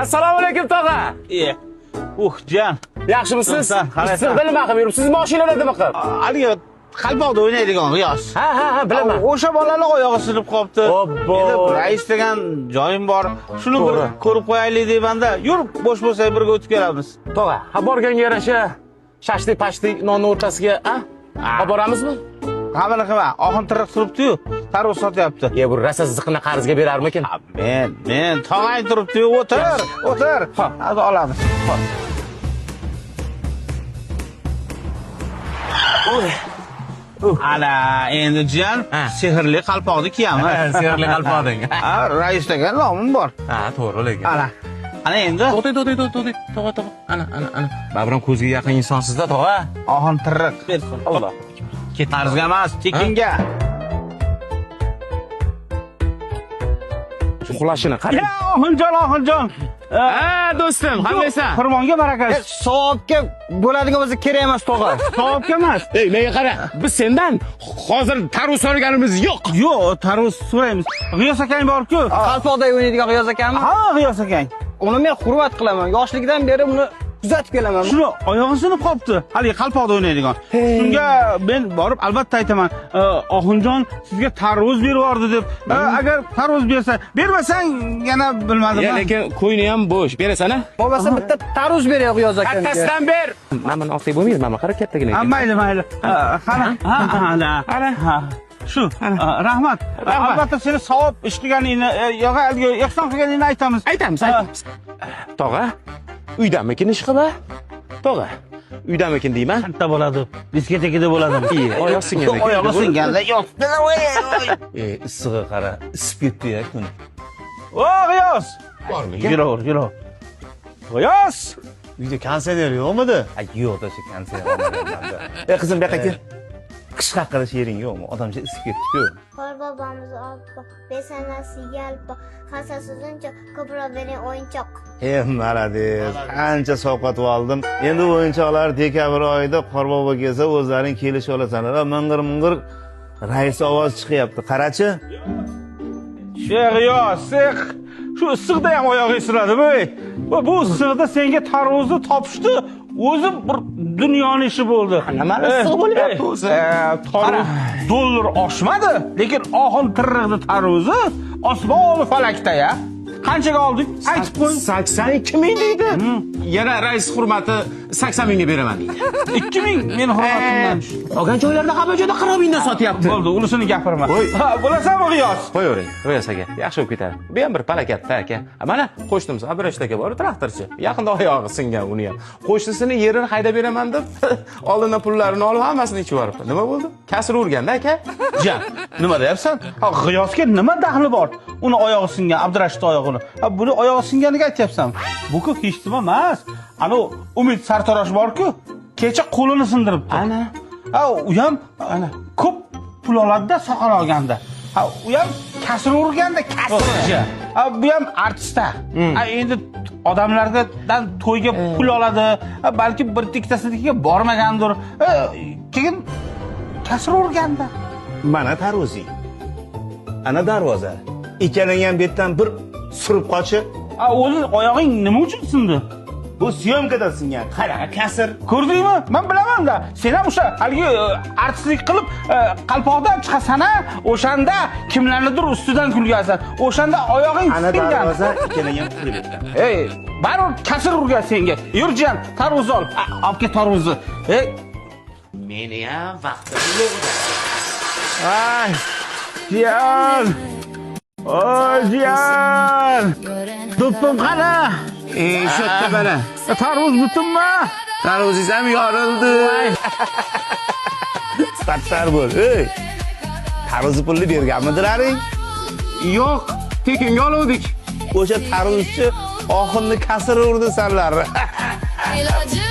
Assalomu alaykum tog'a. Jan. Yaxshimisiz? Issiqda nima qilib yuribsiz? Mashinada nima qilib? Haligi qalpoqda o'ynaydigan G'iyos. Ha, bilaman. O'sha bolalar oyog'i sinib qolibdi. Endi rais degan joyim bor. Shuni bir ko'rib qo'yaylik deyman-da. Yur, bo'sh bo'lsak birga o'tib kelamiz. Tog'a, borganga yarasha shashlik-pashlik nonni o'rtasiga, olib boramizmi? Qamini qilma, oxin tiriq turibdi-yu, tarvuz sotyapti. Bu rosa ziqni qarzga berarmikin? Men tog'ay turibdi-yu, o'tir. Hozir olamiz. Ana, endi Jan, sehrli qalpoqni kiyamiz. Sehrli qalpoqding. Rais degan nomim bor. To'g'ri lekin. Ana endi. To'xtay. Tog'a. Ana. Babram ko'zga yaqin insonsizda, tog'a. Oxin tiriq. Alloh. Qarzga emas, tekinga. Uxlashini qarang. Oxinjon. Do'stim, qandaysan? Xirmonga baraka. Savobga bo'ladigan bo'lsa kerak emas, tog'a. Savobga emas. Menga qara. Biz sendan hozir tarvuz so'raganimiz yo'q. Yo'q, tarvuz so'raymiz. G'iyos akang bor-ku. Qalpoqda o'ynaydigan G'iyos akammi? Ha, G'iyos akang. Uni men hurmat qilaman. Yoshligidan beri uni kuzatib kelaman. Shuni oyog'i sinib qolibdi. Haligi qalpoqda o'ynaydigan. Shunga men borib albatta aytaman. Oxunjon sizga tarvuz berib yubordi deb. Agar tarvuz bermasang yana bilmadim. Lekin qo'yni ham bo'sh. Berasan-a? Bo'lmasa bitta tarvuz beray G'iyos akamga. Kattasidan ber. Mana olsak bo'lmaydi, mana qara kattagina. Mayli. Ha. Shu, rahmat. Albatta seni savob ish qilganingni, yo'q, ehson qilganingni aytamiz. Aytamiz. Tog'a, uydamikin ish qilib, tog'a. Uydamikin deyman. Qayerda bo'ladi? Diskotekada bo'ladimi? Oyoq singanda. Oyog'i singanda yotdi. Issig'i qara, isib ketdi-ya kun. G'iyos. Bormi? Yuraver. G'iyos. Uyda konsert yo'qmidi? Yo'q, o'sha konsert olmadim. Qizim, bu yoqqa kel. Qish qaqirish yering yo'qmi? Odamcha isib ketdi-ku. Qorbobamiz olib, besanasi yalpi, hassasi uzuncha, ko'proq bering o'yinchoq. Malades. Ancha sovqatib oldim. Endi o'yinchoqlar dekabr oyida Qorbobo kelsa, o'zlaring kelishib olasanlar. Ming'ir rais ovoz chiqyapti. Qarachi. G'iyos, shu issiqda ham oyog'i sinadimi? Bu issiqda senga tarvuzni topishdi. O'zi bir dunyoning ishi bo'ldi. Nima issiq bo'lyapti o'zi? Tarvuz dollar oshmadi, lekin oxin tirriqni tarvuzi osmon falakda-ya. Qanchaga oldik? Aytib qo'y. 82 ming deydi. Yana rais hurmati 80 mingga beraman deydi. 2000 men hurmatimdan. Olgan joylarda hamma joyda 40 mingdan sotyapti. Bo'ldi, unisini gapirma. Bo'lasanmi G'iyos? Qo'yavering, G'iyos aka. Yaxshi bo'lib ketadi. Bu ham bir palakatda aka. Mana qo'shnimiz Abrash aka bor, traktorchi. Yaqinda oyog'i singan uni ham. Qo'shnisini yerini haydab beraman deb oldindan pullarini olib hammasini ichib yuboribdi. Nima bo'ldi? Kasr urganda aka. Jan, nima deyapsan? G'iyosga nima daxli bor? Uni oyog'i singan, Abdurashidning oyog'ini. Buni oyog'i singaniga aytyapsan. Bu-ku hech nima emas. Ana Umid sartarosh bor-ku, kecha qo'lini sindiribdi. Ana. U ham ko'p pul oladi-da soqol olganda. U ham kasr urganda kasrchi. Bu ham artistda. Endi odamlardan to'yga pul oladi, balki bir ikkitasiga bormagandir. Keyin kasr urganda. Mana tarvuzing. Ana darvoza. Ikkalang ham betdan bir surib qochi. O'zi oyog'ing nima uchun sindi? Bu syomkada singan. Qara, kasr. Ko'rdingmi? Men bilaman-da. Sen ham o'sha haligi artistlik qilib qalpoqdan chiqasan-a, o'shanda kimlarnidir ustidan kulgansan. O'shanda oyog'ing Ana singan. darvoza ikkalang ham qilib etgan. Baribir kasr urgan senga. Yurjan, tarvuz ol. Olib ket tarvuzni. Meni ham vaqtim yo'q. Ay. Jiyan. Jiyan. Do'ppim qara. Shu yerda mana. Tarvuz butunmi? Tarvuzingiz ham yorildi. Sattar bo'l. Tarvuz pulni berganmidilaring? Yo'q, tekinga oluvdik. O'sha tarvuzchi oxirni kasr urdi sanlar. Iloji